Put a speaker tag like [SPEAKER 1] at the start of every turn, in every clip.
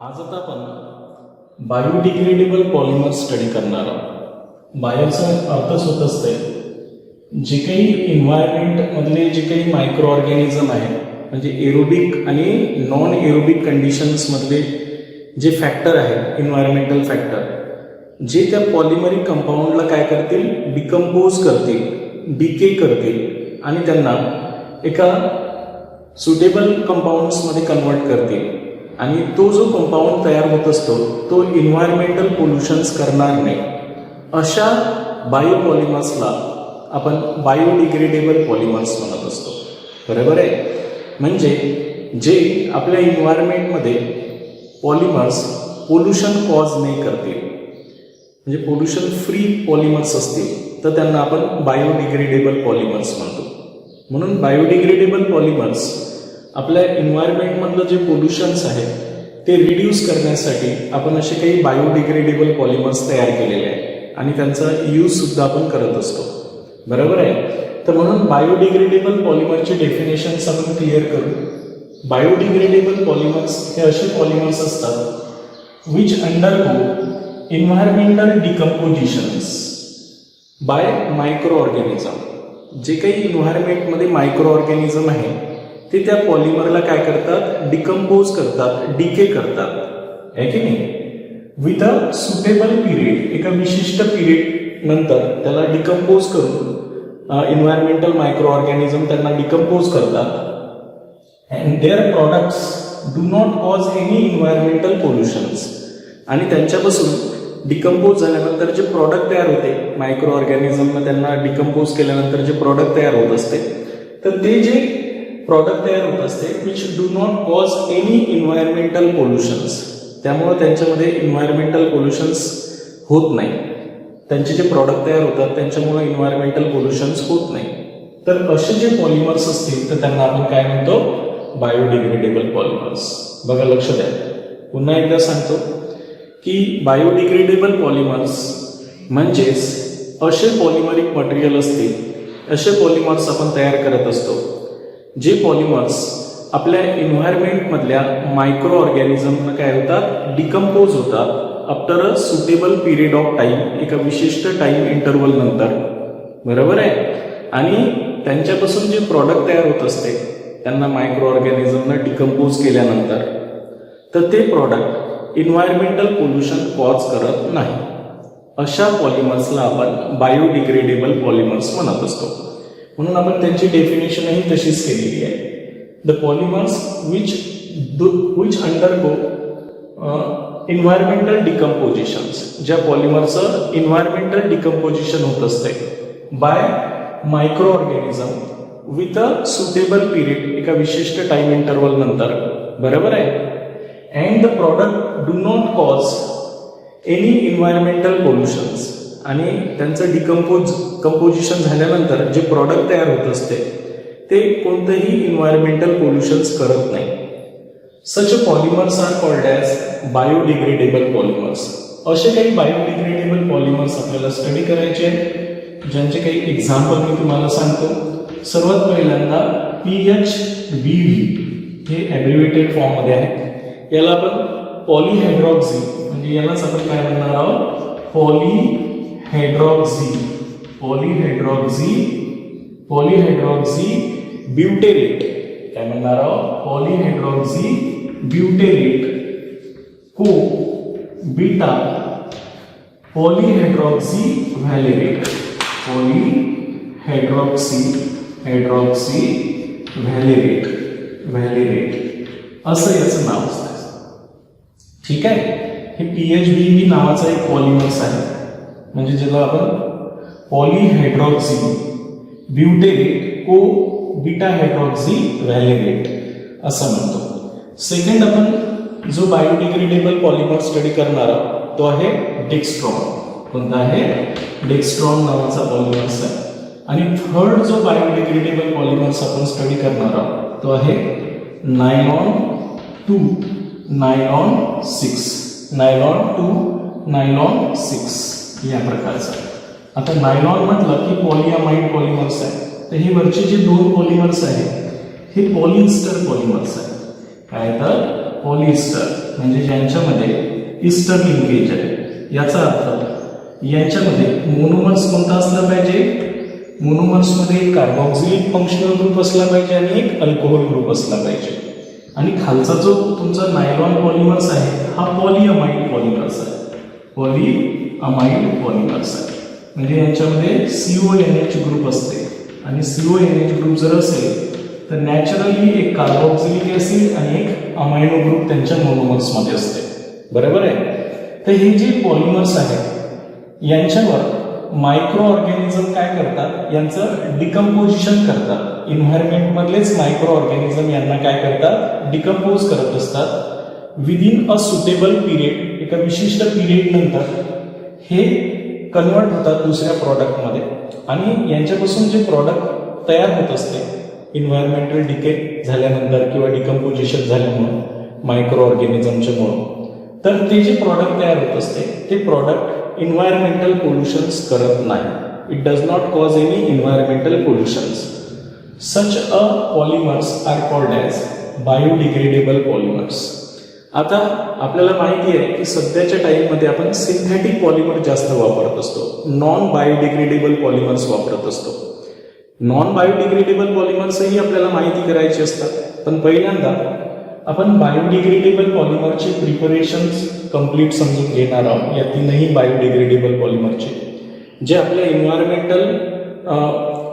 [SPEAKER 1] आज आता आपण बायोडिग्रेडेबल पॉलिमर स्टडी करणार आहोत. बायोचा अर्थच होत असते जे काही एन्व्हायरमेंटमधले जे काही मायक्रो ऑर्गॅनिझम आहे, म्हणजे एरोबिक आणि नॉन एरोबिक कंडिशन्समधले जे फॅक्टर आहेत, एन्व्हायरमेंटल फॅक्टर, जे त्या पॉलिमरिक कंपाऊंडला काय करतील, डिकम्पोज करतील, डिके करतील आणि त्यांना एका सुटेबल कंपाऊंड्समध्ये कन्वर्ट करतील. आणि तो जो कंपाऊंड तयार होत असतो तो एन्व्हायरमेंटल पोल्युशन्स करणार नाही. अशा बायोपॉलिमर्सला आपण बायोडिग्रेडेबल पॉलिमर्स म्हणत असतो. बरोबर आहे. म्हणजे जे आपल्या एन्व्हायरमेंटमध्ये पॉलिमर्स पोल्युशन कॉज नाही करतील, म्हणजे पोल्युशन फ्री पॉलिमर्स असतील तर त्यांना आपण बायोडिग्रेडेबल पॉलिमर्स म्हणतो. म्हणून बायोडिग्रेडेबल पॉलिमर्स आपल्या एन्व्हायरमेंटमधलं जे पोल्युशन्स आहेत ते रिड्यूस करण्यासाठी आपण असे काही बायोडिग्रेडेबल पॉलिमर्स तयार केलेले आहेत आणि त्यांचा यूज सुद्धा आपण करत असतो. बरोबर आहे. तर म्हणून बायोडिग्रेडेबल पॉलिमरची डेफिनेशन्स आपण क्लिअर करू. बायोडिग्रेडेबल पॉलिमर्स हे असे पॉलिमर्स असतात which undergo environmental decompositions by micro organism. जे काही एन्व्हायरमेंटमध्ये मायक्रो ऑर्गॅनिझम आहे ते त्या पॉलिमरला काय करतात, डिकम्पोज करतात, डिके करतात, आहे की नाही, विथ अ सुटेबल पिरियड. एका विशिष्ट पिरियड नंतर त्याला डिकम्पोज करून एन्व्हायरमेंटल मायक्रो ऑर्गॅनिझम त्यांना डिकम्पोज करतात and their products do not cause any environmental pollutions. आणि त्यांच्यापासून डिकम्पोज झाल्यानंतर जे प्रॉडक्ट तयार होते, मायक्रो ऑर्गॅनिझमनं त्यांना डिकम्पोज केल्यानंतर जे प्रॉडक्ट तयार होत असते, तर ते जे प्रॉडक्ट तयार होत असते which do not cause any environmental pollutions, त्यामुळे त्यांच्यामध्ये एन्व्हायरमेंटल पोल्युशन्स होत नाही. त्यांचे जे प्रॉडक्ट तयार होतात त्यांच्यामुळे एन्व्हायरमेंटल पोल्युशन्स होत नाही. तर असे जे पॉलिमर्स असतील तर त्यांना आपण काय म्हणतो, बायोडिग्रेडेबल पॉलिमर्स. बघा, लक्ष द्या. पुन्हा एकदा सांगतो की बायोडिग्रेडेबल पॉलिमर्स म्हणजेच असे पॉलिमरिक मटेरियल असतील, असे पॉलिमर्स आपण तयार करत असतो जे पॉलिमर्स आपल्या एन्व्हायरमेंटमधल्या मायक्रो ऑर्गॅनिझमनं काय होतात, डिकम्पोज होतात after a suitable period of time, एका विशिष्ट टाईम इंटरवल नंतर. बरोबर आहे. आणि त्यांच्यापासून जे प्रॉडक्ट तयार होत असते त्यांना मायक्रो ऑर्गॅनिझमनं डिकम्पोज केल्यानंतर, तर ते प्रॉडक्ट एन्व्हायरमेंटल पोल्युशन कॉज करत नाही. अशा पॉलिमर्सला आपण बायोडिग्रेडेबल पॉलिमर्स म्हणत असतो. म्हणून आपण त्यांची डेफिनेशनही तशीच केलेली आहे. The polymers which undergo environmental decompositions, ज्या पॉलिमरचं एन्व्हायरमेंटल डिकम्पोजिशन होत असते by micro organism with a suitable period, एका विशिष्ट टाइम इंटरवल नंतर. बरोबर आहे. And the product do not cause any environmental pollutions, आणि त्यांचं कंपोजिशन झाल्यानंतर जे प्रॉडक्ट तयार होत असते ते कोणतंही एन्व्हायरमेंटल पोल्युशन्स करत नाही. Such polymers are called as biodegradable polymers. असे काही बायोडिग्रेडेबल पॉलिमर्स आपल्याला स्टडी करायचे आहेत, ज्यांचे काही एक्झाम्पल मी तुम्हाला सांगतो. सर्वात पहिल्यांदा PHBV हे ॲब्रिव्हिएटेड फॉर्ममध्ये आहे. याला आपण पॉलिहायड्रॉक्सी, म्हणजे यालाच आपण काय म्हणणार आहोत, पॉलिहायड्रॉक्सी ब्युटेरेट. काय म्हणणार आहोत, पॉलिहायड्रॉक्सी ब्युटेरेट को बीटा पॉलिहायड्रॉक्सी व्हॅलेरेट. व्हॅलेरेट असं याचं नाव असतं. ठीक आहे. हे PHBV नावाचा एक पॉलिमर्स आहे, म्हणजे ज्याला आपण पॉलिहायड्रॉक्सी ब्युटेरेट को बीटा हायड्रॉक्सी व्हॅलेरेट असं म्हणतो. सेकंड आपण जो बायोडिग्रेडेबल पॉलिमर स्टडी करणार आहोत तो आहे डेक्स्ट्रॉन. कोणता आहे, डेक्स्ट्रॉन नावाचा पॉलिमर्स आहे. आणि थर्ड जो बायोडिग्रेडेबल पॉलिमर्स आपण स्टडी करणार आहोत तो आहे नायलॉन 2 नायलॉन 6 या प्रकारचा. आता नायलॉन म्हटलं की पॉलिअमाइड पॉलिमर्स आहे, तर हे वरचे जे दोन पॉलिमर्स आहेत हे पॉलिएस्टर पॉलिमर्स आहेत. काय तर पॉलिएस्टर म्हणजे ज्यांच्यामध्ये इस्टर लिंकेज आहे, याचा अर्थ यांच्यामध्ये मोनोमर्स कोणता असला पाहिजे, मोनोमर्समध्ये एक कार्बोक्सिलिक फंक्शनल ग्रुप असला पाहिजे आणि एक अल्कोहोल ग्रुप असला पाहिजे. आणि खालचा जो तुमचा नायलॉन पॉलिमर्स आहे हा पॉलिअमाइड पॉलिमर्स आहे, पॉलिअमाइड पॉलिमर्स आहे. म्हणजे यांच्यामध्ये CONH ग्रुप असते आणि CONH ग्रुप जर असेल तर नॅचरली एक कार्बोक्सिलिक ऍसिड आणि एक अमायनो ग्रुप त्यांच्या मोनोमर्समध्ये असते. बरोबर आहे. तर हे जे पॉलिमर्स आहेत यांच्यावर मायक्रो ऑर्गॅनिझम काय करतात, यांचं डिकम्पोजिशन करतात. इन्व्हायरमेंटमधलेच मायक्रो ऑर्गॅनिझम यांना काय करतात, डिकम्पोज करत असतात. विदिन अ सुटेबल पिरियड, एका विशिष्ट पिरियड नंतर हे कन्वर्ट होतात दुसऱ्या प्रॉडक्टमध्ये आणि यांच्यापासून जे प्रॉडक्ट तयार होत असते इन्व्हायरमेंटल डिके झाल्यानंतर किंवा डिकम्पोजिशन झाल्यामुळे मायक्रो ऑर्गॅनिझमच्या मुळे, तर ते जे प्रॉडक्ट तयार होत असते ते प्रॉडक्ट इन्व्हायरमेंटल पोल्युशन्स करत नाही. It does not cause any environmental pollutions. Such a polymers are called as biodegradable polymers. आता आपल्याला माहिती आहे की सध्याच्या टाईममध्ये आपण सिंथेटिक पॉलिमर जास्त वापरत असतो, नॉन बायोडिग्रेडेबल पॉलिमर्स वापरत असतो. नॉन बायोडिग्रेडेबल पॉलिमर्सही आपल्याला माहिती करायची असतात, पण पहिल्यांदा आपण बायोडिग्रेडेबल पॉलिमरचे प्रिपरेशन्स कंप्लीट समजून घेणार आहोत. या तीनही बायोडिग्रेडेबल पॉलिमरचे जे आपल्या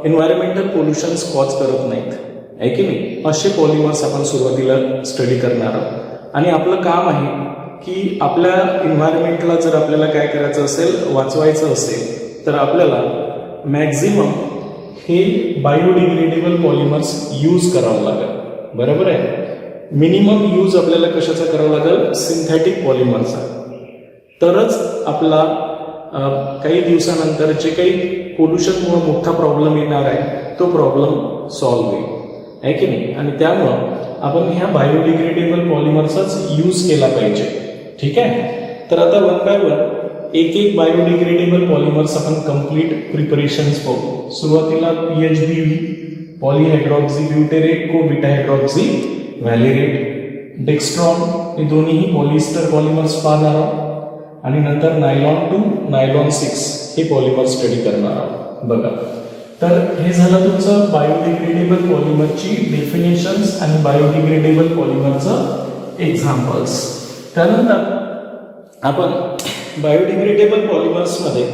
[SPEAKER 1] इन्व्हायरमेंटल पोल्युशन्स कॉज करत नाहीत, आहे की नाही, असे पॉलिमर्स आपण सुरुवातीला स्टडी करणार आहोत. आणि आपलं काम आहे की आपल्या इन्व्हायरमेंटला जर आपल्याला काय करायचं असेल, वाचवायचं असेल, तर आपल्याला मॅक्झिमम हे बायोडिग्रेडेबल पॉलिमर्स यूज करावं लागेल. बरोबर आहे. मिनिमम यूज आपल्याला कशाचा करावं लागेल, सिंथेटिक पॉलिमरचा. तरच आपला काही दिवसानंतर जे काही पोल्युशनमुळे मोठा प्रॉब्लेम येणार आहे तो प्रॉब्लेम सॉल्व्ह होईल, आहे की नाही. आणि त्यामुळं आपण ह्या बायोडिग्रेडेबल पॉलिमरचाच यूज केला पाहिजे. ठीक आहे. तर आता वन बाय वन एक एक बायोडिग्रेडेबल पॉलिमर्स आपण कम्प्लीट प्रिपरेशन्स पाहू. सुरुवातीला PHBV, पॉलीहायड्रॉक्सी ब्युटेरेट को बीटा हायड्रॉक्सी व्हॅलेरेट, डेक्स्ट्रॉन, हे दोन्हीही पॉलिएस्टर पॉलिमर्स पाहणार आहोत. आणि नंतर नायलॉन 2, नायलॉन 6 हे पॉलिमर स्टडी करणार आहोत. बघा, तर हे झालं तुमचं बायोडिग्रेडेबल पॉलिमरची डेफिनेशन्स आणि बायोडिग्रेडेबल पॉलिमरचं एक्झाम्पल्स. त्यानंतर आपण बायोडिग्रेडेबल पॉलिमर्समध्ये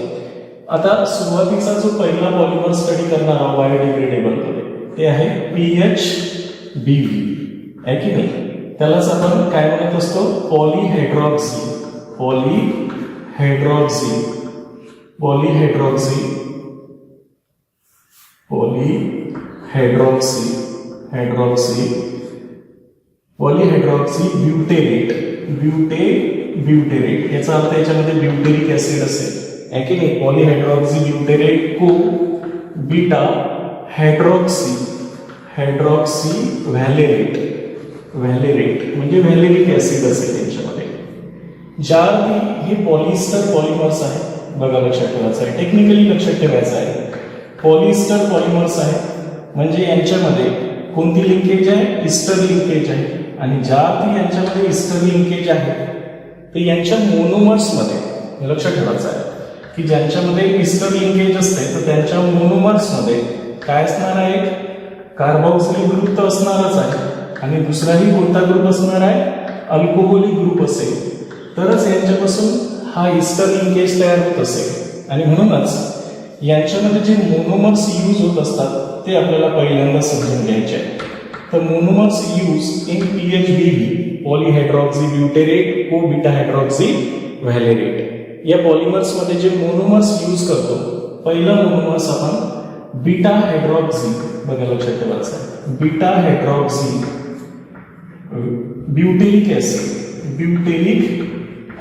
[SPEAKER 1] आता सुरुवातीचा जो पहिला पॉलिमर स्टडी करणार आहोत बायोडिग्रेडेबलमध्ये ते आहे PHBV, आहे की नाही. त्यालाच आपण काय म्हणत असतो, पॉलीहायड्रॉक्सी, पॉलीहायड्रॉक्सी, पॉलीहायड्रॉक्सी, पॉलीहायड्रॉक्सी, हायड्रॉक्सी, पॉलीहायड्रॉक्सी ब्युटेरेट, ब्युटेरेट याचा अर्थ याच्यामध्ये ब्युटेरिक ऍसिड असेल, आहे की नाही. पॉलीहायड्रॉक्सी ब्युटेरेट को बीटा हायड्रॉक्सी, हायड्रॉक्सी व्हॅलेरेट, व्हॅलेरेट म्हणजे व्हॅलेरिक ऍसिड असेल त्यांच्यामध्ये. ज्या हे पॉलिएस्टर पॉलिमर्स आहे, बघा लक्षात ठेवायचं आहे, टेक्निकली लक्षात ठेवायचं आहे. पॉलिएस्टर पॉलिमर्स आहे म्हणजे यांच्यामध्ये कोणती लिंकेज आहे, इस्टर लिंकेज आहे. आणि ज्या यांच्यामध्ये इस्टर लिंकेज आहे ते यांच्या मोनोमर्समध्ये लक्षात ठेवायचं आहे की ज्यांच्यामध्ये इस्टर लिंकेज असते तर त्यांच्या मोनोमर्समध्ये काय असणार आहे, कार्बोक्सिलिक ग्रुप तर असणारच आहे आणि दुसराही कोणता ग्रुप असणार आहे, अल्कोहोलिक ग्रुप असेल, तरच यांच्यापासून हा इस्टर लिंकेज तयार होत असेल. आणि म्हणूनच यांच्यामध्ये जे मोनोमर्स यूज होत असतात ते आपल्याला पहिल्यांदा समजून घ्यायचे आहे. तर मोनोमर्स यूज इन PHBV, पॉलीहायड्रॉक्सी ब्युटेरेट को बीटा हायड्रॉक्सी व्हॅलेरेट. या पॉलिमर्समध्ये जे मोनोमर्स यूज करतो, पहिला मोनोमर्स आपण बीटा हायड्रॉक्सी, बघा लक्षात ठेवायचं आहे, बीटा हायड्रॉक्सी ब्युटेरिक ऍसिड, ब्युटेरिक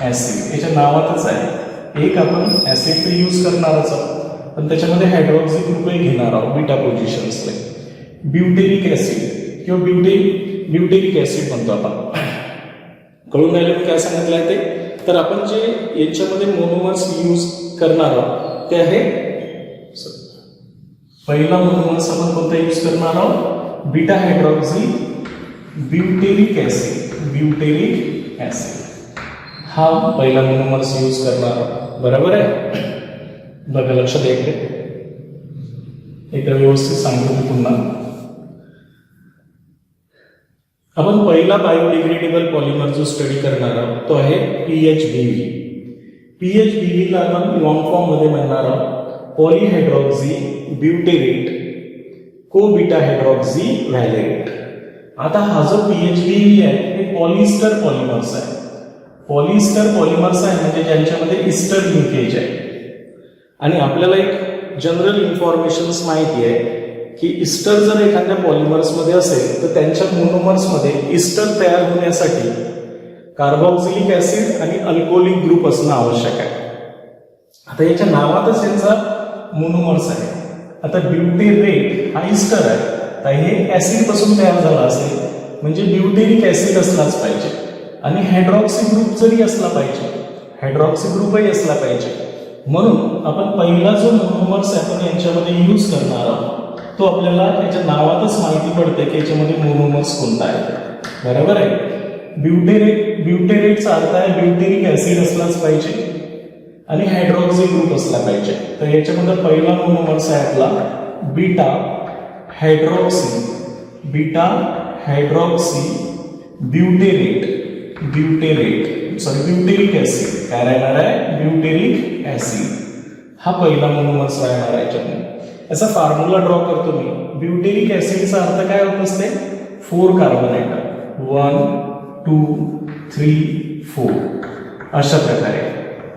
[SPEAKER 1] ऍसिड याच्या नावातच आहे. एक आपण ऍसिड तर यूज करणारच आहोत पण त्याच्यामध्ये हायड्रॉक्सी ग्रुपही घेणार आहोत बीटा पोझिशन्सला. ब्युटेरिक ऍसिड किंवा ब्युटेरिक ऍसिड म्हणतो आपण. कळून राहिलं मी काय सांगितलं आहे ते. तर आपण जे याच्यामध्ये मोनोमर्स यूज करणार आहोत ते आहे, पहिला मोनोमर्स आपण कोणता यूज करणार आहोत, बीटा हायड्रॉक्सी ब्युटेरिक ऍसिड, ब्युटेरिक ऍसिड हा पहिला मोनोमर्स यूज करणार. बरोबर आहे, बघा लक्षात येते. एकदा व्यवस्थित सांगतो मी पुन्हा. आपण पहिला बायोडिग्रेडेबल पॉलिमर जो स्टडी करणार आहोत तो आहे PHBV. PHBV ला आपण लॉंग फॉर्म मध्ये म्हणणार आहोत पॉलीहायड्रॉक्सी ब्युटेरेट को बीटा हायड्रॉक्सी व्हॅलेरेट. आता हा जो PHBV आहे हे पॉलिस्टर पॉलिमर्स आहे. पॉलिस्टर पॉलिमर्स आहे म्हणजे ज्यांच्यामध्ये इस्टर लिंकेज आहे. आणि आपल्याला एक जनरल इन्फॉर्मेशन माहिती आहे की इस्टर जर एखाद्या पॉलिमर्समध्ये असेल तर त्यांच्या मोनोमर्समध्ये इस्टर तयार होण्यासाठी कार्बॉक्सिलिक ऍसिड आणि अल्कोहोलिक ग्रुप असणं आवश्यक आहे. आता याच्या नावातच यांचा मोनोमर्स आहे. आता ब्युटेरेट हा इस्टर आहे तर हे ऍसिड पासून तयार झाला असेल म्हणजे ब्युटेरिक ऍसिड असलाच पाहिजे. आणि हायड्रॉक्सी ग्रुप जरी असला पाहिजे, हायड्रॉक्सी ग्रुपही असला पाहिजे. म्हणून आपण पहिला जो मोनोमर्स आपण यांच्यामध्ये यूज करणार आहोत तो आपल्याला त्याच्या नावातच माहिती पडते की याच्यामध्ये मोनोमर्स कोणता आहे. बरोबर आहे. ब्युटेरेटचा अर्थ आहे ब्युटेरिक ऍसिड असलाच पाहिजे आणि हायड्रॉक्सी ग्रुप असला पाहिजे. तर याच्यामध्ये पहिला मोनोमर्स आहे आपला बीटा हायड्रॉक्सी ब्युटेरिक ऍसिड. काय राहणार आहे? ब्युटेरिक ऍसिड हा पहिला मोनोमर्स राहणार आहे. याच्यामध्ये याचा फॉर्म्युला ड्रॉ करतो मी. ब्युटेरिक ऍसिडचा अर्थ काय होत असते? 4 कार्बन ॲटम, 1 2 3 4 अशा प्रकारे.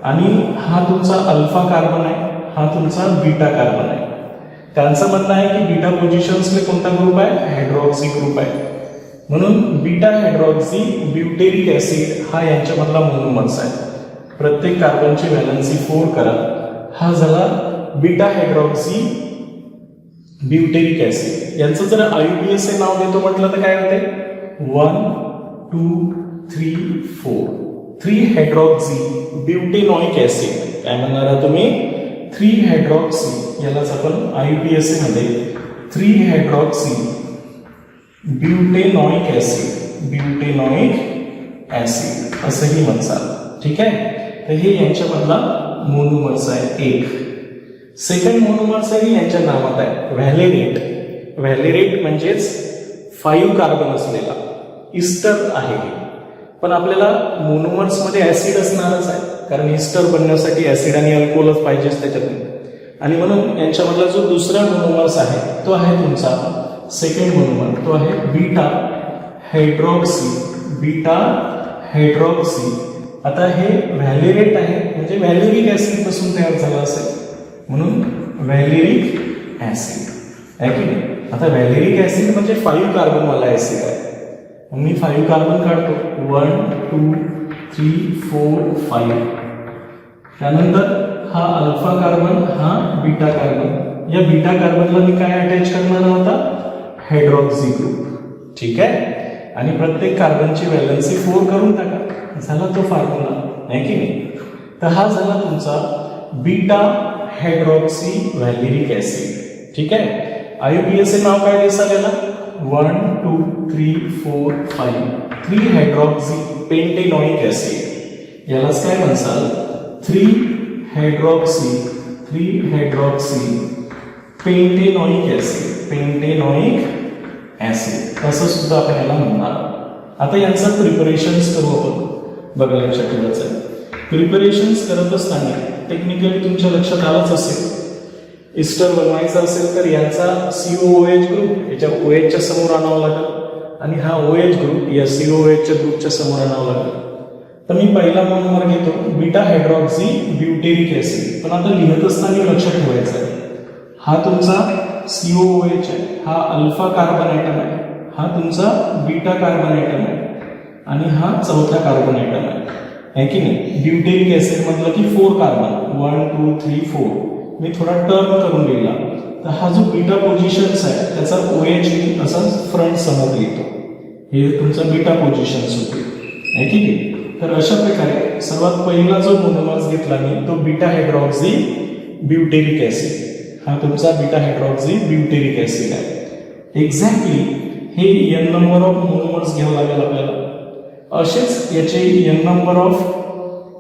[SPEAKER 1] आणि हा तुमचा अल्फा कार्बन आहे, हा तुमचा बीटा कार्बन आहे. त्यांचं म्हणणं आहे की बीटा पोझिशन्समध्ये कोणता ग्रुप आहे? हायड्रॉक्सी ग्रुप आहे. म्हणून बीटा हायड्रॉक्सी ब्युटेरिक ऍसिड हा यांच्यामधला मोनोमर्स आहे. प्रत्येक कार्बनची व्हॅलन्सी 4 करा. हा झाला बीटा हायड्रॉक्सी ब्युटेरिक ऍसिड. यांचं जर IUPAC नाव देतो म्हटलं तर काय होते? 1 2 3 4 3 हायड्रॉक्सी ब्युटेनॉइक ऍसिड. काय म्हणणार आहात तुम्ही? 3 हायड्रॉक्सी, यालाच आपण IUPAC मध्ये 3 हायड्रॉक्सी ब्युटेनॉइक ऍसिड असंही म्हणतात. ठीक आहे. तर हे यांच्यामधला मोनोमर्स आहे एक. सेकंड मोनोमर्स आहे यांच्या नावात आहे व्हॅलेरेट. व्हॅलेरेट म्हणजेच 5 कार्बन असलेला इस्टर आहे. पण आपल्याला मोनोमर्स मध्ये ऍसिड असणारच आहे कारण इस्टर बनण्यासाठी ऍसिड आणि अल्कोहोलच पाहिजेच त्याच्यातून. आणि म्हणून यांच्यामधला जो दुसरा मोनोमर्स आहे तो आहे तुमचा सेकंड मोनोमर, तो आहे बीटा हायड्रॉक्सी. आता हे व्हॅलेरेट आहे म्हणजे व्हॅलेरिक ऍसिड पासून तयार झाला असेल म्हणून व्हॅलेरिक ऍसिड आहे की नाही. आता व्हॅलेरिक ऍसिड म्हणजे 5 कार्बन वाला ऍसिड आहे. मी 5 कार्बन काढतो, 1 2 3 4 5. त्यानंतर हा अल्फा कार्बन, हा बीटा कार्बन. या बीटा कार्बनला मी काय अटॅच करणार होता? Hydroxy group. ठीक आहे. आणि प्रत्येक कार्बनची व्हॅलन्सी 4 करून टाका, झाला तो फॉर्म्युला आहे की नाही. तर हा झाला तुमचा बीटा हायड्रॉक्सी व्हॅलेरिक ऍसिड. ठीक आहे. IUPAC नाव काय देसाल याला? 1 2 3 4 5 3 हायड्रॉक्सी पेंटेनॉइक ऍसिड. यालाच काय म्हणसाल? 3 हायड्रॉक्सी पेंटेनॉइक ऍसिड असं सुद्धा आपण याला म्हणणार. आता यांचं प्रिपरेशन्स करू आपण. बघा लक्षात ठेवायचं आहे, प्रिपरेशन्स करत असताना टेक्निकली तुमच्या लक्षात आलंच असेल. इस्टर बनवायचा असेल तर यांचा COOH ग्रुप याच्या OH च्या समोर आणावं लागेल आणि हा OH ग्रुप या COOH च्या ग्रुपच्या समोर आणावं लागेल. तर मी पहिला मोनोमर घेतो बीटा हायड्रॉक्सी ब्युटेरिक ऍसिड. पण आता लिहित असताना लक्षात ठेवायचं आहे हा तुमचा COOH आहे, हा अल्फा कार्बन ॲटम आहे, हा तुमचा बीटा कार्बन ॲटम आहे आणि हा चौथा कार्बन ॲटम आहे की नाही. ब्युटेरिक ऍसिड म्हटलं की 4 कार्बन, 1 2 3 4. मी थोडा टर्न करून लिहिला तर हा जो बीटा पोझिशन्स आहे त्याचा OH मी असा फ्रंट समोर लिहितो. हे तुमचा बीटा पोझिशन्स होते आहे की नाही. तर अशा प्रकारे सर्वात पहिला जो मोनोमर्स घेतला मी तो बीटा हायड्रॉक्सी ब्युटेरिक ऍसिड. हा तुमचा बीटा हायड्रॉक्सी ब्युटेरिक ऍसिड आहे. एक्झॅक्टली हे N नंबर ऑफ मोनोमर्स घ्यावं लागेल आपल्याला. असेच याचे n नंबर ऑफ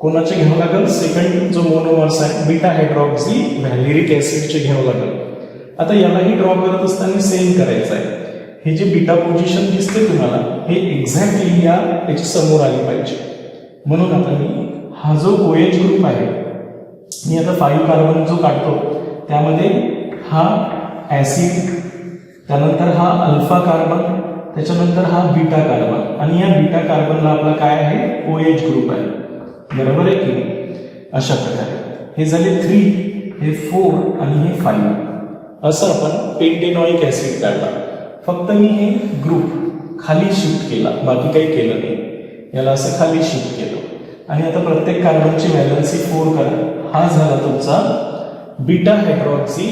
[SPEAKER 1] कोणाचे घ्यावं लागेल, सेकंड जो मोनोमर्स आहे बीटा हायड्रॉक्सी व्हॅलेरिक ऍसिडचे घ्यावं लागेल. आता यालाही ड्रॉ करत असताना सेम करायचं आहे. हे जे बीटा पोझिशन दिसते तुम्हाला हे एक्झॅक्टली याच्या समोर आली पाहिजे. म्हणून आता मी हा जो OH ग्रुप आहे मी आता 5 कार्बन जो काढतो त्यामध्ये हा ऍसिड, त्यानंतर हा अल्फा कार्बन, त्याच्यानंतर हा बीटा कार्बन आणि या बीटा कार्बनला आपला काय आहे OH ग्रुप आहे. बरोबर आहे की अशा प्रकारे हे झाले 3, हे 4 आणि हे 5. असं आपण पेंटेनॉइक ऍसिड काढला. फक्त मी हे ग्रुप खाली शिफ्ट केला, बाकी काही केलं नाही. याला असं खाली शिफ्ट केलं आणि आता प्रत्येक कार्बनची व्हॅलन्सी 4 करा. हा झाला तुमचा बीटा हायड्रॉक्सी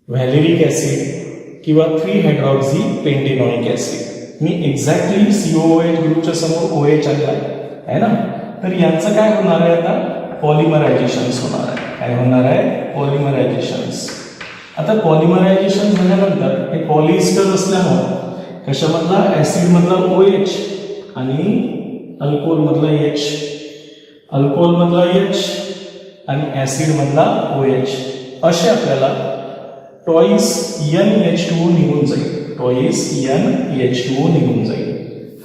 [SPEAKER 1] व्हॅलेरिक ऍसिड किंवा 3 हायड्रॉक्सी पेंटेनॉइक ऍसिड. मी एक्झॅक्टली COOH ग्रुपच्या समोर OH आणला आहे ना. तर यांचं काय होणार आहे आता पॉलिमरायझेशन्स होणार आहे. काय होणार आहे पॉलिमरायझेशन्स. आता पॉलिमरायझेशन झाल्यानंतर हे पॉलिएस्टर असल्यामुळे कशामधला ऍसिड मधला OH आणि अल्कोहोल मधला H, अल्कोहोल मधला H आणि ऍसिड मधला OH असे आपल्याला टॉईस NH2O निघून जाईल. टॉईस NH2O निघून जाईल.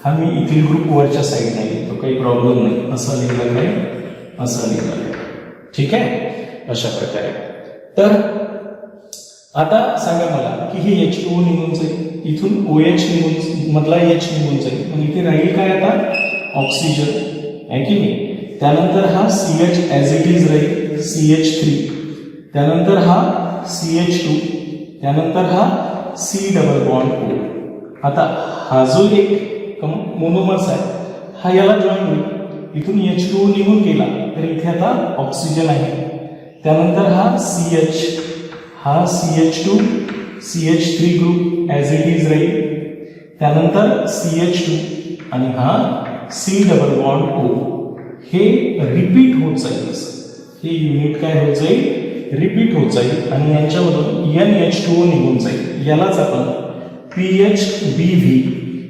[SPEAKER 1] हा मी इथील ग्रुप वरच्या साईडने लिहितो, काही प्रॉब्लेम नाही. असं लिहिलं काय, असं लिहिलं. ठीक आहे अशा प्रकारे. तर आता सांगा मला की हे H2O निघून जाईल, इथून OH निघून मधला H निघून जाईल, पण इथे राहील काय आता ऑक्सिजन आहे की नाही. त्यानंतर हा CH ॲज इट इज राहील CH3, त्यानंतर हा CH2, त्यानंतर हा C डबल बॉन्ड O. आता हा जो एक मोनोमर्स आहे हा याला जॉईन होईल. इथून H2O निघून गेला तर इथे आता ऑक्सिजन आहे. त्यानंतर हा CH, हा CH2 CH3 group as it is राहील. त्यानंतर CH2 आणि हा C डबल बॉन्ड O. हे रिपीट होत जाईल. हे युनिट काय होत जाईल रिपीट होत जाईल आणि यांच्यामधून NH2O निघून जाईल. यालाच आपण PHBV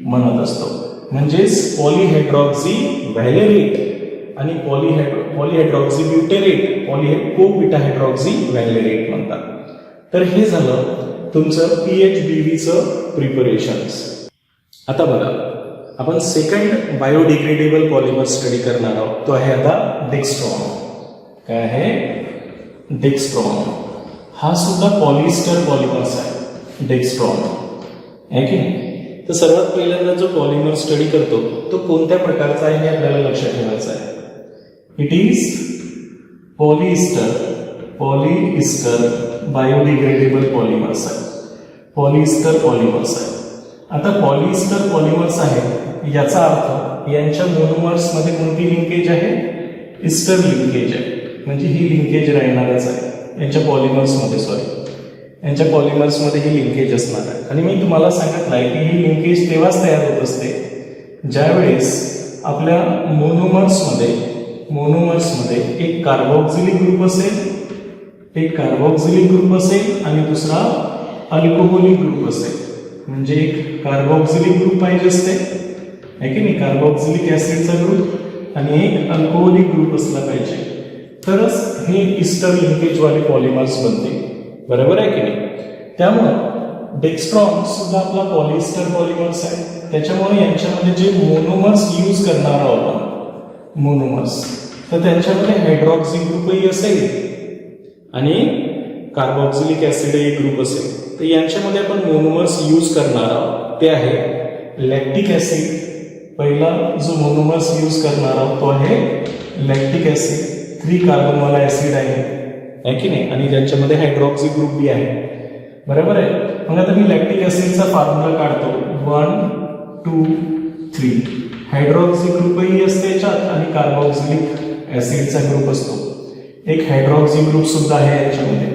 [SPEAKER 1] म्हणत असतो. म्हणजेच पॉलिहायड्रॉक्सी व्हॅलेरेट आणि पॉलिहायड्रॉक्सी ब्युटेरेट, को बीटा हायड्रॉक्सी व्हॅलेरेट म्हणतात. तर हे झालं तुमचं PHBVचं प्रिपरेशन्स. आता बघा आपण सेकंड बायोडिग्रेडेबल पॉलिमर स्टडी करणार आहोत. तो आहे आता डेक्स्ट्रॉन. काय आहे डेक्स्ट्रॉन. हा सुद्धा पॉलिएस्टर पॉलिमर्स आहे डेक्स्ट्रॉन आहे की नाही. तर सर्वात पहिल्यांदा जो पॉलिमर स्टडी करतो तो कोणत्या प्रकारचा आहे हे आपल्याला लक्षात ठेवायचं आहे. It is polyester biodegradable polymers आहे. पॉलिएस्टर पॉलिमर्स आहे. आता पॉलिएस्टर पॉलिमर्स आहे याचा अर्थ यांच्या मोनोमर्स मध्ये कोणती लिंकेज आहे इस्टर लिंकेज आहे. म्हणजे ही लिंकेज राहणारच आहे यांच्या पॉलिमर्समध्ये. यांच्या पॉलिमर्समध्ये ही लिंकेज असणार आहे. आणि मी तुम्हाला सांगितलं आहे की ही लिंकेज तेव्हाच तयार होत असते ज्यावेळेस आपल्या मोनोमर्समध्ये एक कार्बोक्सिलिक ग्रुप असेल, आणि दुसरा अल्कोहोलिक ग्रुप असेल. म्हणजे एक कार्बोक्सिलिक ग्रुप पाहिजे असते आहे की नाही, कार्बोक्सिलिक ऍसिडचा ग्रुप, आणि एक अल्कोहोलिक ग्रुप असला पाहिजे. तरच हे इस्टर लिंकेजवाले पॉलिमर्स बनते. बरोबर आहे की नाही. त्यामुळे डेक्स्ट्रॉन सुद्धा आपला पॉलिएस्टर पॉलिमर्स आहे. त्याच्यामुळे यांच्यामध्ये जे मोनोमर्स यूज करणार आहोत आपण मोनोमर्स, तर त्यांच्यामध्ये हायड्रॉक्सी ग्रुपही असेल आणि कार्बोक्सिलिक ऍसिड एक ग्रुप असेल. तर यांच्यामध्ये आपण मोनोमर्स यूज करणार आहोत ते आहे लॅक्टिक ऍसिड. पहिला जो मोनोमर्स यूज करणार आहोत तो आहे लॅक्टिक ऍसिड. 3 कार्बनवाला ऍसिड आहे की नाही, आणि त्यांच्यामध्ये हायड्रॉक्सी ग्रुप बी आहे. बरोबर आहे. मग आता मी लॅक्टिक ऍसिडचा फॉर्म्युला काढतो. 1 2 3. हायड्रॉक्सी ग्रुपही असते याच्यात आणि कार्बोक्सिलिक ऍसिडचा ग्रुप असतो. एक हायड्रॉक्सी ग्रुप सुद्धा आहे याच्यामध्ये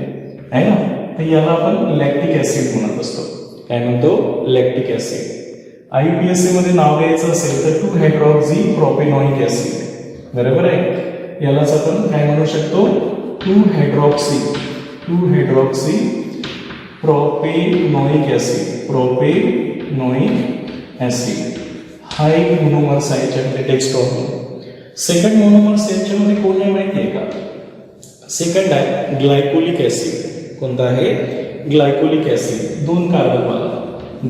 [SPEAKER 1] आहे ना. तर याला आपण लॅक्टिक ऍसिड म्हणत असतो. काय म्हणतो लॅक्टिक ऍसिड. IUPAC मध्ये नाव द्यायचं असेल तर 2 हायड्रॉक्सी प्रोपेनॉइक ऍसिड. बरोबर आहे. यालाच आपण काय म्हणू शकतो 2 हायड्रॉक्सी प्रोपेनॉइक ऍसिड. हा एक मोनोमर्स आहे याच्यामध्ये डेक्स्ट्रॉन. सेकंड मोनोमर्स याच्यामध्ये कोण आहे माहिती आहे का? सेकंड आहे ग्लायकोलिक ऍसिड. कोणता आहे? ग्लायकोलिक ऍसिड. 2 कार्बनवाला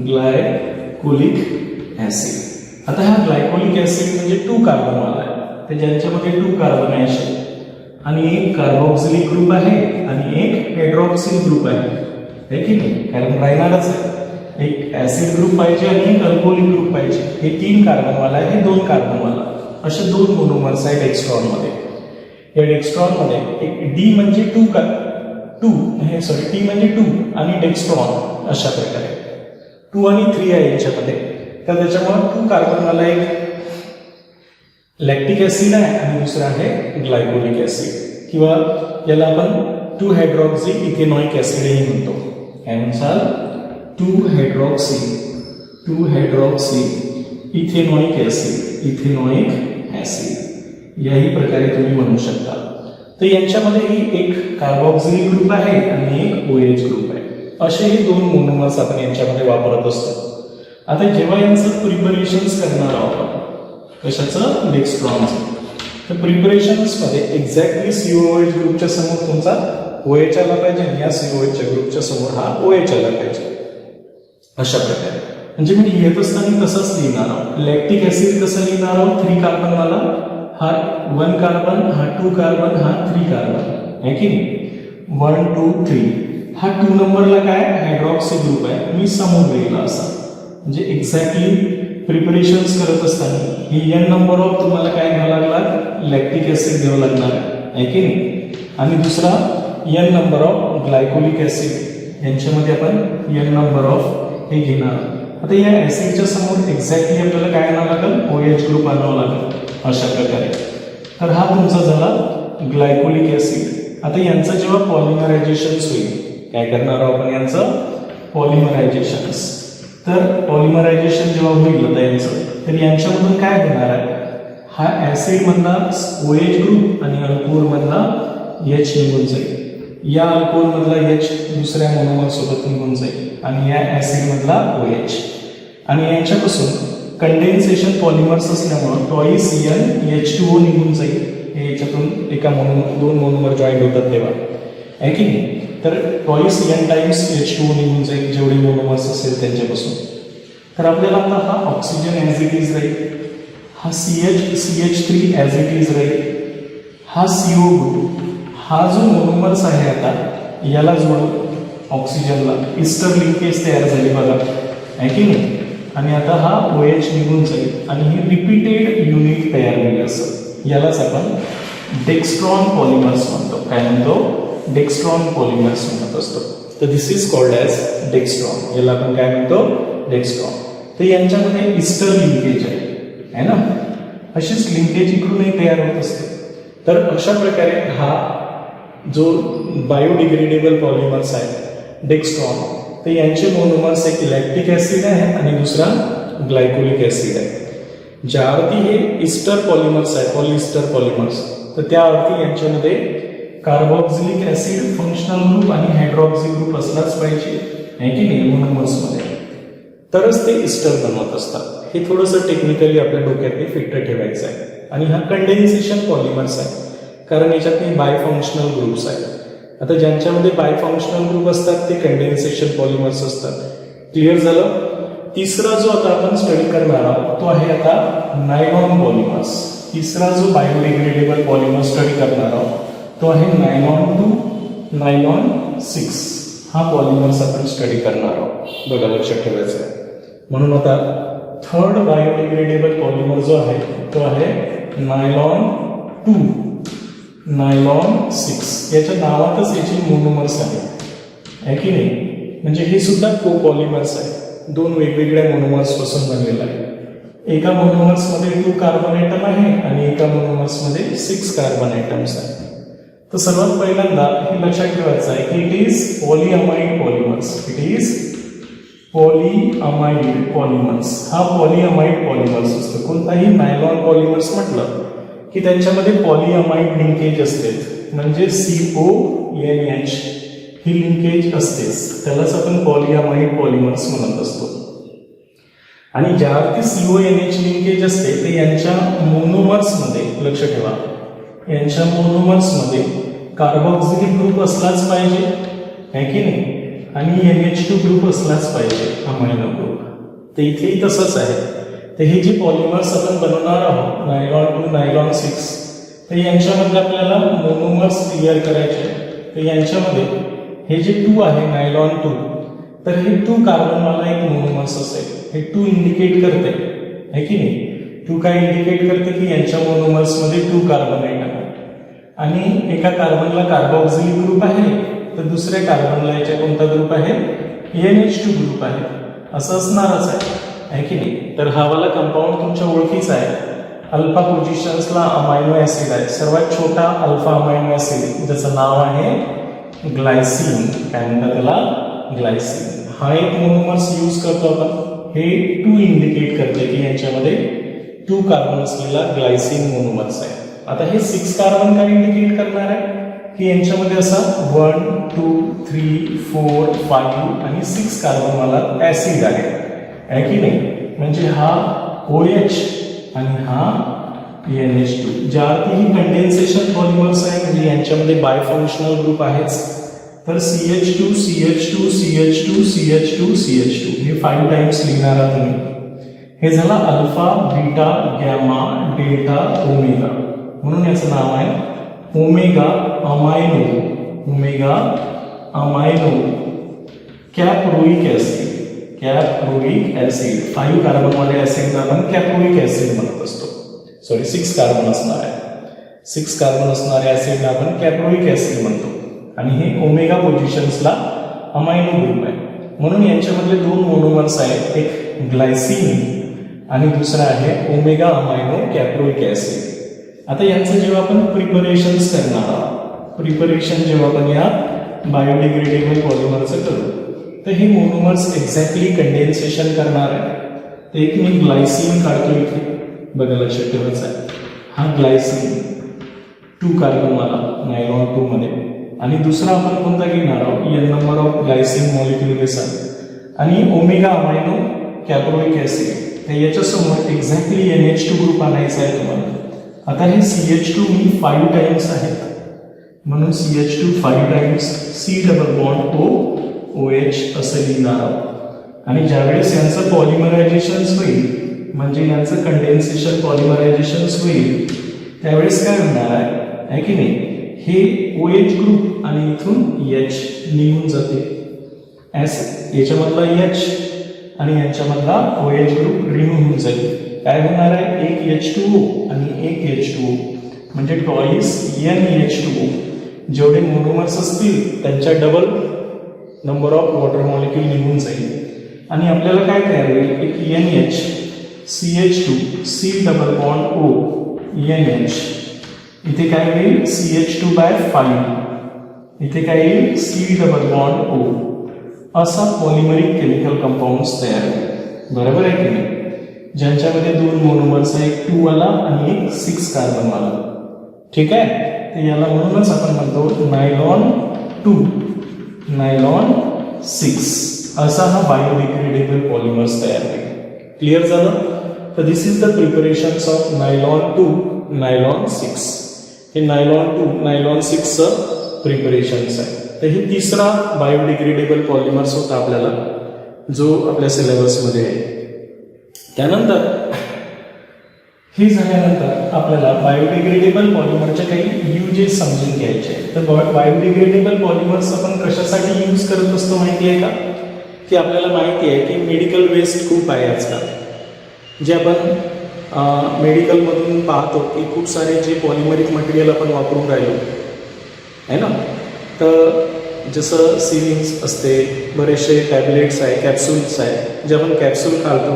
[SPEAKER 1] ग्लायकोलिक ऍसिड. आता हा ग्लायकोलिक ऍसिड म्हणजे 2 कार्बनवाला आहे. तर ज्यांच्यामध्ये 2 कार्बन आहे असे आणि एक कार्बोक्सिलिक ग्रुप आहे आणि एक हायड्रॉक्सिल ग्रुप आहे की नाही? कारण राहणारच आहे. एक ऍसिड ग्रुप पाहिजे आणि एक अल्कोहोलिक ग्रुप पाहिजे. हे 3 कार्बनवाला आहे, हे 2 कार्बनवाला. असे 2 मोनोमर्स आहेत डेक्स्ट्रॉनमध्ये. या डेक्स्ट्रॉनमध्ये एक डी म्हणजे टी म्हणजे 2 आणि डेक्स्ट्रॉन अशा प्रकारे 2 आणि 3 आहे याच्यामध्ये. तर त्याच्यामुळे 2 कार्बनवाला एक लॅक्टिक ऍसिड आहे आणि दुसरा आहे ग्लायकोलिक ऍसिड, किंवा याला आपण 2 हायड्रॉक्सी इथेनॉइक ऍसिडही म्हणतो. काय म्हणसाल? 2 हायड्रॉक्सी इथेनॉइक ऍसिड याही प्रकारे तुम्ही म्हणू शकता. तर यांच्यामध्येही एक कार्बोक्सिलिक ग्रुप आहे आणि एक OH ग्रुप आहे. असे हे 2 मोनोमर्स आपण यांच्यामध्ये वापरत असतो. आता जेव्हा यांचं प्रिपरेशन्स करणार आहोत, कशाचं? डेक्स्ट्रॉनचं. तर प्रिपरेशन्समध्ये एक्झॅक्टली COOH ग्रुपच्या समोर तुमचा OH आला पाहिजे आणि या COOHच्या ग्रुपच्या समोर हा OH आला पाहिजे. अशा प्रकारे म्हणजे मी लिहित असताना तसंच लिहिणार आहोत. लॅक्टिक ऍसिड कसं लिहिणार आहोत? 3 कार्बनवाला, हा 1 कार्बन, हा 2 कार्बन, हा 3 कार्बन आहे की नाही? 1 2 3. हा 2 नंबरला काय? हायड्रॉक्सी ग्रुप आहे. मी समोर लिहिला असा. म्हणजे एक्झॅक्टली प्रिपरेशन्स करत असताना ही n नंबर ऑफ तुम्हाला काय घ्यावं लागणार? लॅक्टिक ऍसिड घ्यावं लागणार आहे की नाही? आणि दुसरा n नंबर ऑफ ग्लायकोलिक ऍसिड. यांच्यामध्ये आपण n नंबर ऑफ हे घेणार. आता या ऍसिडच्या समोर एक्झॅक्टली आपल्याला काय आणावं लागेल? OH ग्रुप आणावं लागेल अशा प्रकारे. तर हा तुमचा झाला ग्लायकोलिक ऍसिड. आता यांचं जेव्हा पॉलिमरायझेशन्स होईल, काय करणार आहोत आपण? यांचं पॉलिमरायझेशन्स. तर पॉलिमरायझेशन जेव्हा होईल आता यांचं, तर यांच्यामधून काय होणार आहे? हा ऍसिड मधला OH ग्रुप आणि अल्कोहोल मधला H निघून जाईल. या अल्कोहोल मधला H दुसऱ्या मोनोमर सोबत निघून जाईल आणि या ऍसिड मधला OH. आणि यांच्यापासून कंडेन्सेशन पॉलिमर्स असल्यामुळे टॉईस H2O निघून जाईल. हे याच्यातून एका 2 मोनोमर जॉईंट होतात तेव्हा, आहे की नाही? तर टॉईस n टाइम्स H2O निघून जाईल जेवढे मोनोमर्स असेल त्यांच्यापासून. तर आपल्याला आता हा ऑक्सिजन ॲज इट इज राहील, हा CH3 ॲज इट इज राहील, हा CO ग्रुप. हा जो मोनोमर्स आहे आता याला जोडून ऑक्सिजनला इस्टर लिंकेज तयार झाली बघा, आहे की नाही? आणि आता हा OH निघून जाईल आणि हे रिपीटेड युनिट तयार होईल. असं यालाच आपण डेक्स्ट्रॉन पॉलिमर्स म्हणतो. काय म्हणतो? डेक्स्ट्रॉन पॉलिमर्स म्हणत असतो. तर this is called as dextran. याला आपण काय म्हणतो? डेक्स्ट्रॉन. तर यांच्यामध्ये इस्टर लिंकेज आहे ना? अशीच लिंकेज इकडूनही तयार होत असते. तर अशा प्रकारे हा जो बायोडिग्रेडेबल पॉलिमर्स आहे डेक्स्ट्रॉन, तर यांचे मोनोमर्स एक लॅक्टिक ऍसिड आहे आणि दुसरा ग्लायकोलिक ऍसिड आहे. ज्या अर्थी हे इस्टर पॉलिमर्स आहे, पॉलिइस्टर पॉलिमर्स, तर त्या अर्थी यांच्यामध्ये कार्बोक्सिलिक ऍसिड फंक्शनल ग्रुप आणि हायड्रॉक्सी ग्रुप असलाच पाहिजे, आहे की नाही? मोनोमर्समध्ये तरच ते इस्टर बनवत असतात. हे थोडंसं टेक्निकली आपल्या डोक्यात फिट ठेवायचं आहे. आणि हा कंडेन्सेशन पॉलिमर्स आहे कारण याच्यात बायफंक्शनल ग्रुप्स आहेत. आता ज्यांच्यामध्ये बायफंक्शनल ग्रुप असतात ते कंडेन्सेशन पॉलिमर्स असतात. क्लिअर झालं? तिसरा जो आता आपण स्टडी करणार आहोत तो आहे आता नायलॉन पॉलिमर्स. तिसरा जो बायोडिग्रेडेबल पॉलिमर स्टडी करणार आहोत तो आहे नायलॉन 2, नायलॉन 6. हा पॉलिमर्स आपण स्टडी करणार आहोत. बघा, लक्षात ठेवायचं आहे. म्हणून आता थर्ड बायोडिग्रेडेबल पॉलिमर जो आहे तो आहे नायलॉन 2, नायलॉन 6. याच्या नावातच याची मोनोमर्स आहे की नाही? म्हणजे हे सुद्धा को पॉलिमर्स आहे. 2 वेगवेगळ्या मोनोमर्स पासून बनलेला आहे. एका मोनोमर्समध्ये 2 कार्बन ॲटम आहे आणि एका मोनोमर्समध्ये 6 कार्बन ॲटम्स आहे. तर सर्वात पहिल्यांदा हे लक्षात ठेवायचं आहे की it is polyamide polymers. It is polyamide polymers. हा पॉलिअमाइड पॉलिमर्स असतो. कोणताही नायलॉन पॉलिमर्स म्हटलं की त्यांच्यामध्ये पॉलिअमाइड लिंकेज असते, म्हणजे CONH ही लिंकेज असतेच. त्यालाच आपण पॉलिअमाइड पॉलिमर्स म्हणत असतो. आणि ज्यावरती CONH लिंकेज असते ते यांच्या मोनोमर्समध्ये, लक्ष ठेवा, यांच्या मोनोमर्समध्ये कार्बोक्सिलिक ग्रुप असलाच पाहिजे, आहे की नाही, आणि NH2 ग्रुप असलाच पाहिजे, अमायनो ग्रुप. तर इथेही तसंच आहे. तर हे जे पॉलिमर्स आपण बनवणार आहोत नायलॉन 2 नायलॉन 6, तर यांच्यामध्ये आपल्याला मोनोमर्स क्लिअर करायचे. तर यांच्यामध्ये हे जे 2 आहे नायलॉन 2, तर हे 2 कार्बनवाला एक मोनोमर्स असेल. हे 2 इंडिकेट करते, आहे की नाही. 2 काय इंडिकेट करते की यांच्या मोनोमर्समध्ये 2 कार्बन आहे आणि एका कार्बनला कार्बोक्सिलिक ग्रुप आहे, तर दुसऱ्या कार्बनला याच्या कोणता ग्रुप आहे, NH2 ग्रुप आहे. असं असणारच आहे की नाही. तर हा वाला कंपाऊंड तुमच्या ओळखीचा आहे. अल्फा पोझिशन्सला अमायनो ऍसिड आहे, सर्वात छोटा अल्फा अमायनो ऍसिड ज्याचं नाव आहे ग्लायसिन. काय म्हणतात त्याला, ग्लायसिन. हा एक मोनोमर्स यूज करतो आपण. हे 2 इंडिकेट करते की यांच्यामध्ये 2 कार्बन असलेला ग्लायसिन मोनोमर्स आहे. आता हे 6 कार्बन काय इंडिकेट करणार आहे की यांच्यामध्ये असा 1 2 3 4 5 आणि 6 कार्बनवाला ऍसिड आहे की नाही. म्हणजे हा OH आणि हा NH2. ज्यावरती ही कंडेन्सेशन पॉलिमर्स आहे, म्हणजे यांच्यामध्ये बायफंक्शनल ग्रुप आहेच. तर CH2 CH2 CH2 CH2 CH2 हे 5 टाइम्स लिहिणार आहात तुम्ही. हे झाला alpha beta gamma delta omega, म्हणून याचं नाव आहे omega amino. Omega amino caproic acid. Caproic acid 5 कार्बनवाले ऍसिड आपण कॅप्रोइक ऍसिड म्हणत असतो. सॉरी 6 कार्बन असणार आहे. 6 कार्बन असणारे ऍसिड आपण कॅप्रोइक ऍसिड म्हणतो. आणि हे ओमेगा पोझिशन्सला अमायनो ग्रुप आहे. म्हणून यांच्यामधले 2 मोनोमर्स आहेत, एक ग्लायसिन आणि दुसरा आहे ओमेगा अमायनो कॅप्रोइक ऍसिड. आता यांचं जेव्हा आपण प्रिपरेशन्स करणार आहोत, प्रिपरेशन जेव्हा आपण या बायोडिग्रेडेबल पॉलिमरचं करू, तर हे मोनोमर्स एक्झॅक्टली कंडेन्सेशन करणार आहे. तर एक मी ग्लायसिन काढतो इथे, बघा लक्षात ठेवायचं आहे. हा ग्लायसिन 2 कार्बनवाला नायलॉन 2 मध्ये, आणि दुसरा आपण कोणता घेणार आहोत, N number of Glycine molecule बेसन आणि ओमेगा अमायनो कॅप्रोइक ऍसिड. तर याच्यासमोर एक्झॅक्टली NH2 ग्रुप आणायचा आहे तुम्हाला. आता हे CH2 मी 5 टाइम्स आहेत, म्हणून CH2 5 times C double bond OH असं लिहिणार आहोत. आणि ज्यावेळेस यांचं पॉलिमरायझेशन होईल, म्हणजे यांचं कंडेन्सेशन पॉलिमरायझेशन होईल, त्यावेळेस काय होणार आहे की नाही, हे OH ग्रुप आणि इथून H निघून जाते. याच्यामधला H आणि यांच्यामधला OH ग्रुप रिमूव्ह होऊन जाईल. काय होणार आहे, एक H2O आणि एक H2O, म्हणजे टॉईस NH2O. जेवढे मोनोमर्स असतील त्यांच्या double number of water molecule निघून जाईल. आणि आपल्याला काय तयार होईल, एक NH CH2 C double bond O NH. इथे काय होईल, CH2/5. इथे काय येईल, C डबल बॉन्ड O. असा पॉलिमरिक केमिकल कंपाऊंड्स तयार होईल. बरोबर आहे की नाही. ज्यांच्यामध्ये 2 मोनोमर्स आहे, एक 2 वाला आणि एक 6 कार्बन वाला. ठीक आहे. तर याला म्हणूनच आपण म्हणतो नायलॉन 2 नायलॉन 6 असा हा बायोडिग्रेडेबल पॉलिमर्स तयार होईल. क्लिअर झालं. तर this is the preparations of nylon 2 nylon 6. हे नायलॉन 2 नायलॉन 6चं प्रिपरेशन्स आहे. तर हे तिसरा बायोडिग्रेडेबल पॉलिमर्स होता आपल्याला, जो आपल्या सिलेबसमध्ये आहे. त्यानंतर हे झाल्यानंतर आपल्याला बायोडिग्रेडेबल पॉलिमरचे काही युजेस समजून घ्यायचे. तर बायोडिग्रेडेबल पॉलिमर्स आपण कशासाठी यूज करत असतो माहिती आहे का, की आपल्याला माहिती आहे की मेडिकल वेस्ट खूप आहे आजकाल. जे आपण मेडिकलमधून पाहतो की खूप सारे जे पॉलिमरिक मटेरियल आपण वापरून राहिलो आहे ना. तर जसं सिरिंज असते, बरेचसे टॅबलेट्स आहे, कॅप्सूल्स आहे, जे आपण कॅप्सूल खातो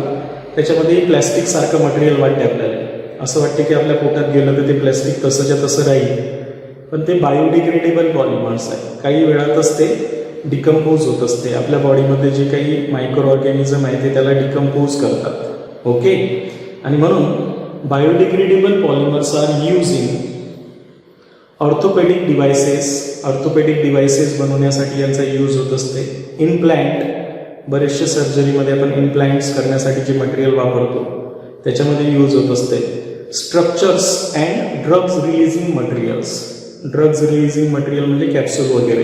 [SPEAKER 1] त्याच्यामध्ये प्लॅस्टिक सारखं मटेरियल वाटते आपल्याला. असं वाटते की आपल्या पोटात गेलं तर ते प्लॅस्टिक तसंच्या तसं राहील, पण ते बायोडिग्रेडेबल पॉलिमर्स आहे. काही वेळातच ते डिकम्पोज होत असते. आपल्या बॉडीमध्ये जे काही मायक्रो ऑर्गॅनिझम आहे ते त्याला डिकम्पोज करतात. ओके. आणि म्हणून biodegradable polymers are use in orthopaedic devices. Orthopaedic devices बनवण्यासाठी यांचा यूज होत असते. इन प्लांट बरेचसे सर्जरीमध्ये आपण इम्प्लांट्स करण्यासाठी जे मटेरियल वापरतो त्याच्यामध्ये यूज होत असते. Structures and drugs releasing materials. Drugs releasing material म्हणजे कॅप्सूल वगैरे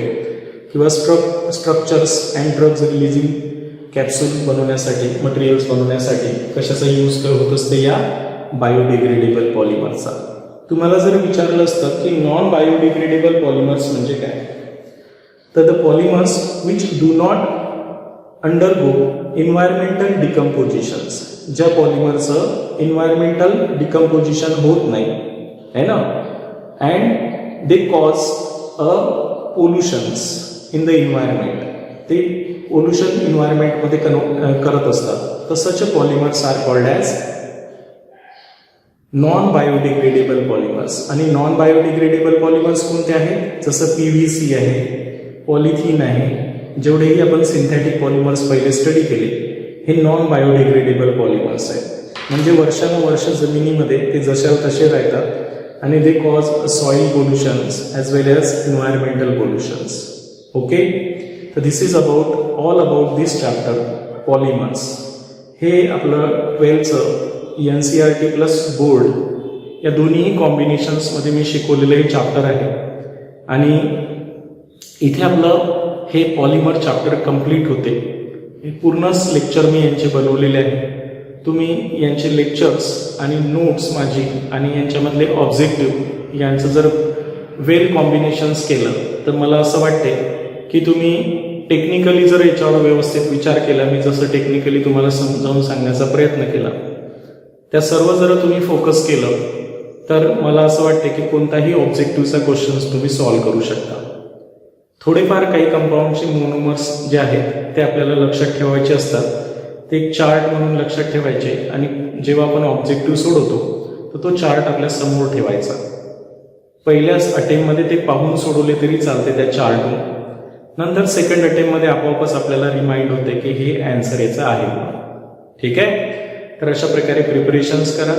[SPEAKER 1] किंवा structures and drugs releasing capsule बनवण्यासाठी, मटेरियल्स बनवण्यासाठी कशाचा यूज होत असते? या बायोडिग्रेडेबल पॉलिमरचा. तुम्हाला जर विचारलं असतं की नॉन बायोडिग्रेडेबल पॉलिमर्स म्हणजे काय, तर the polymers which do not undergo environmental decompositions. ज्या पॉलिमरचं इन्व्हायरमेंटल डिकम्पोजिशन होत नाही है ना, and they cause a pollutions in the environment. ते पोल्युशन इन्व्हायरमेंटमध्ये करत असतात. तर such polymers are called as non biodegradable polymers. आणि नॉन बायोडिग्रेडेबल पॉलिमर्स कोणते आहेत? जसं PVC आहे, पॉलिथिन आहे. जेवढेही आपण सिंथेटिक पॉलिमर्स पहिले स्टडी केले हे नॉन बायोडिग्रेडेबल पॉलिमर्स आहेत. म्हणजे वर्षानुवर्ष जमिनीमध्ये ते जशाला तसे राहतात आणि they cause soil pollutions as well as environmental pollutions. Okay, तर this is all about this chapter polymers. हे आपलं 12th NCERT प्लस बोर्ड या दोन्ही कॉम्बिनेशन्समध्ये मी शिकवलेलं हे चॅप्टर आहे. आणि इथे आपलं हे पॉलिमर चॅप्टर कंप्लीट होते. हे पूर्णच लेक्चर मी यांचे बनवलेले आहे. तुम्ही यांचे लेक्चर्स आणि नोट्स माझी आणि यांच्यामधले ऑब्जेक्टिव्ह यांचं जर वेल कॉम्बिनेशन्स केलं तर मला असं वाटते की तुम्ही टेक्निकली जर याच्यावर व्यवस्थित विचार केला, मी जसं टेक्निकली तुम्हाला समजावून सांगण्याचा प्रयत्न केला, त्या सर्व जर तुम्ही फोकस केलं तर मला असं वाटते की कोणताही ऑब्जेक्टिव्हचा क्वेश्चन्स तुम्ही सॉल्व्ह करू शकता. थोडेफार काही कंपाऊंडचे मोनोमर्स जे आहेत ते आपल्याला लक्षात ठेवायचे असतात. ते एक चार्ट म्हणून लक्षात ठेवायचे आणि जेव्हा आपण ऑब्जेक्टिव्ह सोडवतो तर तो चार्ट आपल्या समोर ठेवायचा. पहिल्याच अटेम्प्टमध्ये ते पाहून सोडवले तरी चालते त्या चार्टवर. नंतर सेकंड अटेम्प्टमध्ये आपोआपच आपल्याला रिमाइंड होते की हे आन्सर याचं आहे. ठीक आहे, तर अशा प्रकारे प्रिपरेशन्स करा.